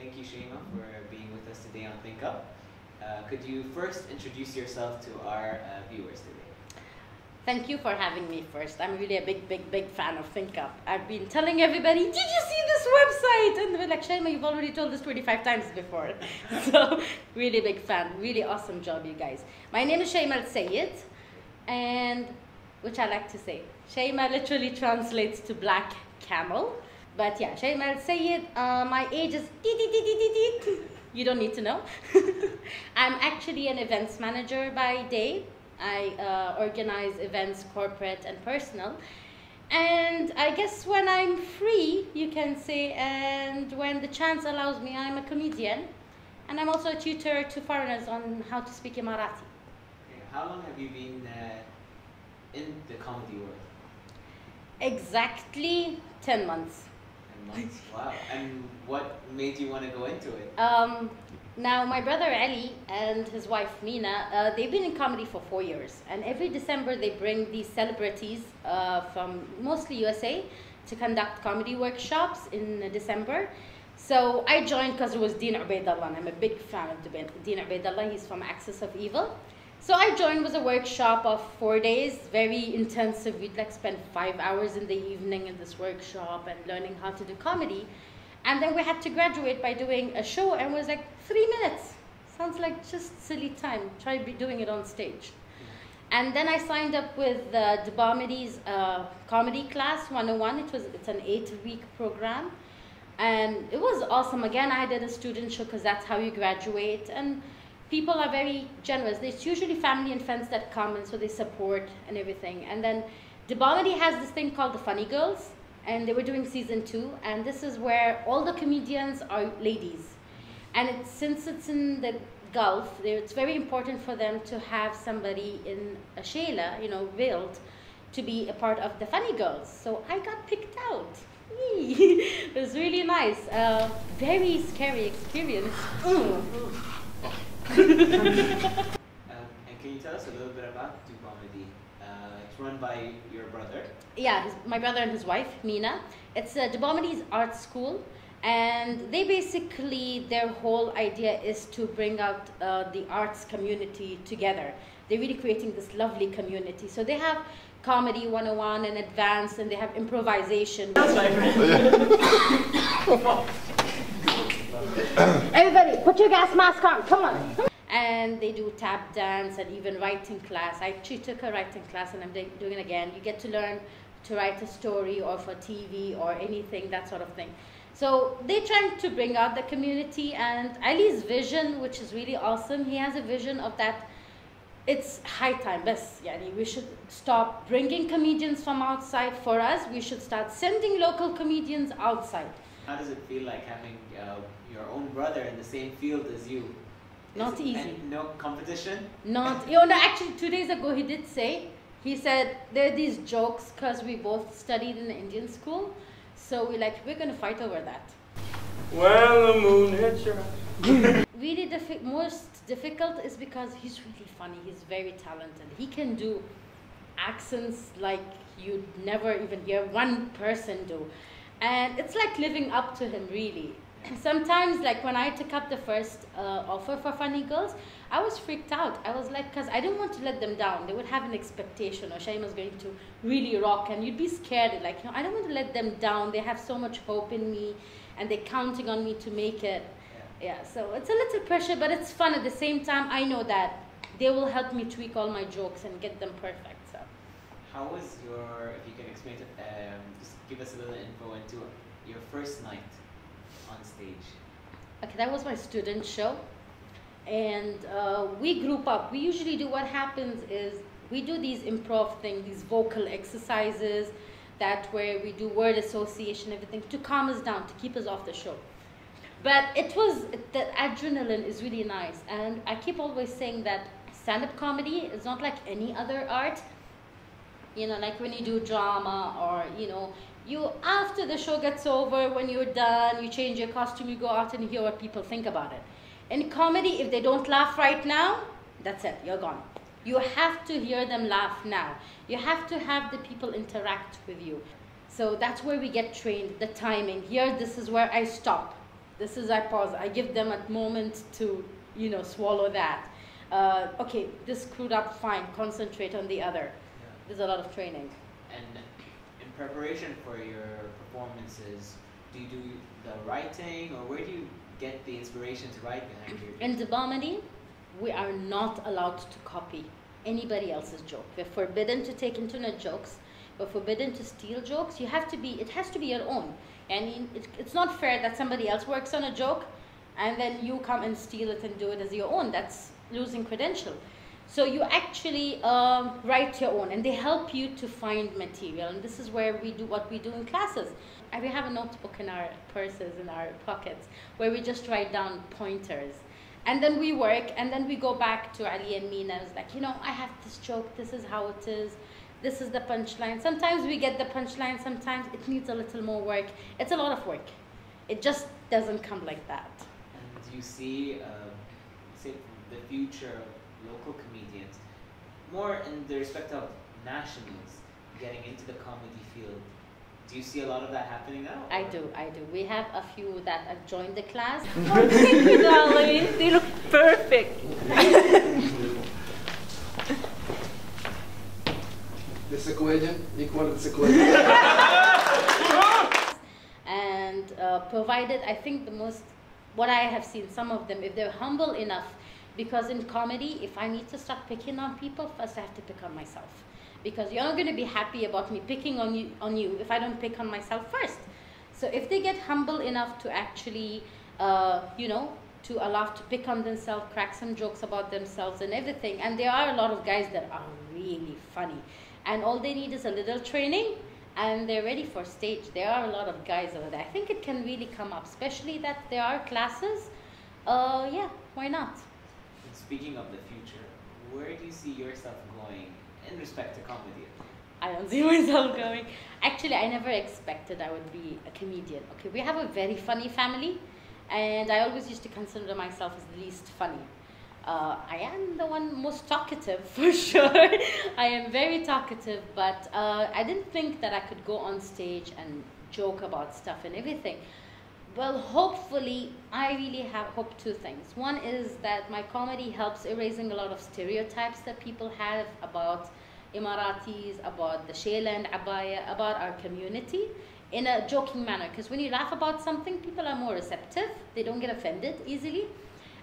Thank you, Shaima, for being with us today on Think Up. Could you first introduce yourself to our viewers today? Thank you for having me first. I'm really a big fan of Think Up. I've been telling everybody, did you see this website? And they're like, Shaima, you've already told this 25 times before. So, really big fan. Really awesome job, you guys. My name is Shaima Al Sayed, and which I like to say. Shaima literally translates to black camel. But yeah, Shaima Al Sayed, my age is you don't need to know. I'm actually an events manager by day. I organize events, corporate and personal. And I guess when I'm free, you can say, and when the chance allows me, I'm a comedian. And I'm also a tutor to foreigners on how to speak Emirati. Okay. How long have you been in the comedy world? Exactly 10 months. 10 months, wow. And what made you want to go into it? Now, my brother Ali and his wife Mina, they've been in comedy for 4 years. And every December, they bring these celebrities from mostly USA to conduct comedy workshops in December. So I joined because it was Dean Ubaidallah, and I'm a big fan of Dean Ubaidallah. He's from Axis of Evil. So I joined. It was a workshop of 4 days, very intensive. We'd like spend 5 hours in the evening in this workshop and learning how to do comedy. And then we had to graduate by doing a show, and it was like 3 minutes. Sounds like just silly time. Try doing it on stage. And then I signed up with Debamity's comedy class 101. It's an 8-week program. And it was awesome. Again, I did a student show because that's how you graduate. And people are very generous. It's usually family and friends that come, and so they support and everything. And then Debamity has this thing called the Funny Girls. And they were doing season 2, and this is where all the comedians are ladies. And since it's in the Gulf, it's very important for them to have somebody in a shayla, veiled, to be a part of the Funny Girls. So I got picked out. It was really nice. Very scary experience. And can you tell us a little bit about Debamity? It's run by your brother. Yeah, my brother and his wife, Mina. It's Debamity's art school, and they basically, their whole idea is to bring out the arts community together. They're really creating this lovely community. So they have comedy 101 and advanced, and they have improvisation. That's my friend. Everybody, put your gas mask on, come on. And they do tap dance and even writing class. I actually took a writing class, and I'm doing it again. You get to learn to write a story or for TV or anything, that sort of thing. So they're trying to bring out the community, and Ali's vision, which is really awesome, he has a vision of that it's high time. We should stop bringing comedians from outside. For us, we should start sending local comedians outside. How does it feel like having your own brother in the same field as you? Not easy. And no competition? Not, actually 2 days ago he did say, he said, there are these jokes because we both studied in the Indian school. So we're going to fight over that. Well, the moon hits your eyes. Really most difficult is because he's really funny. He's very talented. He can do accents like you'd never even hear one person do. And it's like living up to him, really. Sometimes, like when I took up the first offer for Funny Girls, I was freaked out. I was like, because I didn't want to let them down. They would have an expectation, or Shaima's going to really rock, and you'd be scared. Like, I don't want to let them down. They have so much hope in me, and they're counting on me to make it. Yeah, so it's a little pressure, but it's fun at the same time. I know that they will help me tweak all my jokes and get them perfect. So, how was if you can explain it, just give us a little info into your first night on stage? Okay, that was my student show, and we group up. We usually do, what happens is we do these improv things, these vocal exercises, where we do word association, everything, to calm us down, to keep us off the show. But the adrenaline is really nice, and I keep always saying that stand-up comedy is not like any other art. Like when you do drama, or you, after the show gets over, when you're done, you change your costume, you go out and hear what people think about it. In comedy, if they don't laugh right now, that's it, you're gone. You have to hear them laugh now. You have to have the people interact with you. So that's where we get trained, the timing. Here, this is where I stop. This is, I pause. I give them a moment to, swallow that. Okay, this screwed up, fine. Concentrate on the other. Yeah. There's a lot of training. And in preparation for your performances, do you do the writing, or where do you get the inspiration to write behind your? In the comedy, we are not allowed to copy anybody else's joke. We're forbidden to take internet jokes. We're forbidden to steal jokes. It has to be your own. And it's not fair that somebody else works on a joke and then you come and steal it and do it as your own. That's losing credential. So you actually write your own, and they help you to find material. And this is where we do what we do in classes. And we have a notebook in our purses, in our pockets, where we just write down pointers. And then we work, and then we go back to Ali and Mina. It's like, I have this joke, this is how it is, this is the punchline. Sometimes we get the punchline, sometimes it needs a little more work. It's a lot of work. It just doesn't come like that. And do you see, say, the future of local comedians, more in the respect of nationals, getting into the comedy field? Do you see a lot of that happening now? I do. We have a few that have joined the class. Oh, thank you, darling. They look perfect. This equation equal this equation. And provided, I think what I have seen, some of them, if they're humble enough, because in comedy, if I need to start picking on people, first I have to pick on myself. Because you're not going to be happy about me picking on you if I don't pick on myself first. So if they get humble enough to actually, to allow to pick on themselves, crack some jokes about themselves and everything. And there are a lot of guys that are really funny. And all they need is a little training, and they're ready for stage. There are a lot of guys over there. I think it can really come up, especially that there are classes. Yeah, why not? And speaking of the future, where do you see yourself going in respect to comedy? I don't see myself going. Actually, I never expected I would be a comedian. Okay, we have a very funny family, and I always used to consider myself as the least funny. I am the one most talkative, for sure. I am very talkative, but I didn't think that I could go on stage and joke about stuff and everything. Well, hopefully, I really hope two things. One is that my comedy helps erasing a lot of stereotypes that people have about Emiratis, about the Shayla and Abaya, about our community, in a joking manner. Because when you laugh about something, people are more receptive. They don't get offended easily.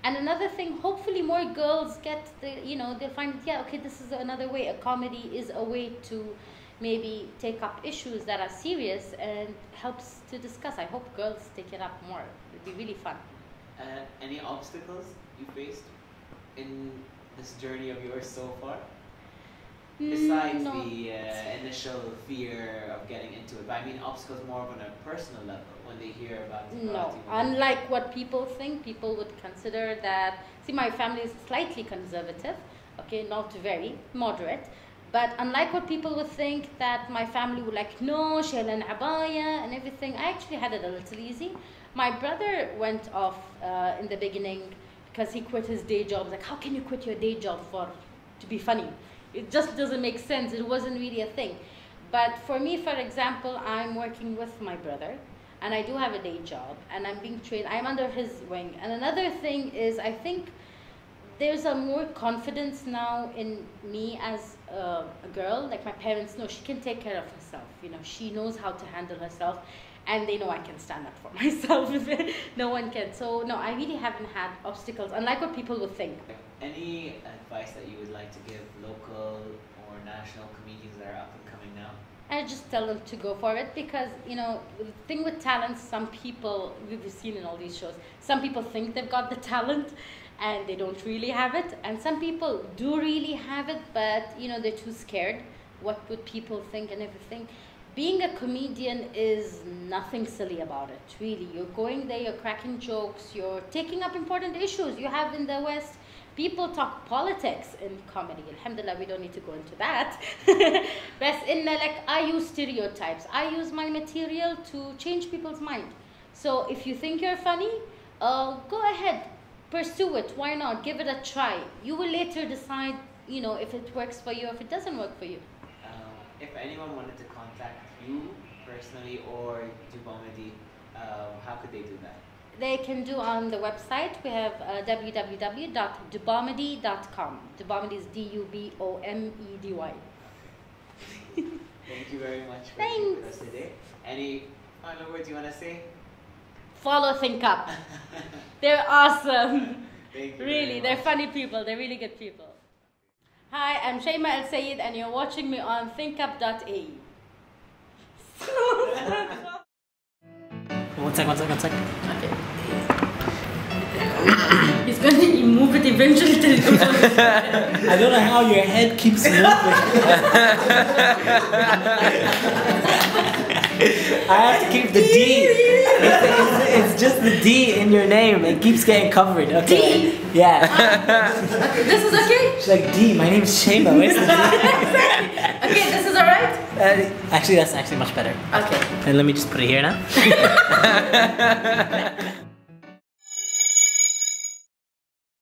And another thing, hopefully more girls get they'll find, okay, this is another way. A comedy is a way to maybe take up issues that are serious and helps to discuss. I hope girls take it up more. It'd be really fun. Any obstacles you faced in this journey of yours so far? Besides the initial fear of getting into it, but I mean obstacles more on a personal level when they hear about it. No, unlike what people think, people would consider that, see, my family is slightly conservative, okay, not very, moderate, but unlike what people would think that my family would like, no, Shayla and Abaya and everything, I actually had it a little easy. My brother went off in the beginning because he quit his day job. Like, how can you quit your day job to be funny? It just doesn't make sense. It wasn't really a thing. But for me, for example, I'm working with my brother, and I do have a day job, and I'm being trained. I'm under his wing. And another thing is, I think there's a more confidence now in me as a girl. Like, my parents know she can take care of herself. She knows how to handle herself, and they know I can stand up for myself. No one can. So no, I really haven't had obstacles, unlike what people would think. Any advice that you would like to give local or national comedians that are up and coming now? I just tell them to go for it, because the thing with talent, some people, we've seen in all these shows, some people think they've got the talent and they don't really have it, and some people do really have it, but they're too scared. What would people think and everything? Being a comedian is nothing silly about it, really. You're going there, you're cracking jokes, you're taking up important issues. You have in the West, people talk politics in comedy. Alhamdulillah, we don't need to go into that. But I use stereotypes. I use my material to change people's mind. So if you think you're funny, go ahead, pursue it. Why not? Give it a try. You will later decide, if it works for you, if it doesn't work for you. If anyone wanted to contact you personally or do comedy, how could they do that? They can do on the website. We have www.dubomedy.com. Dubomedy is D-U-B-O-M-E-D-Y. Thank you very much for being with us today. Any final words you want to say? Follow Think Up. They're awesome. Thank you. Really, they're funny people. They're really good people. Hi, I'm Shaima Al Sayed, and you're watching me on thinkup.a. One sec. Okay. He's going to move it eventually till it goes on. I don't know how your head keeps moving. I have to keep the D. It's just the D in your name. It keeps getting covered. Okay. D? Yeah. Okay, this is okay? She's like, D, my name's Shaima. Where's the D? Exactly. Okay, this is alright? Actually, that's actually much better. Okay. And let me just put it here now.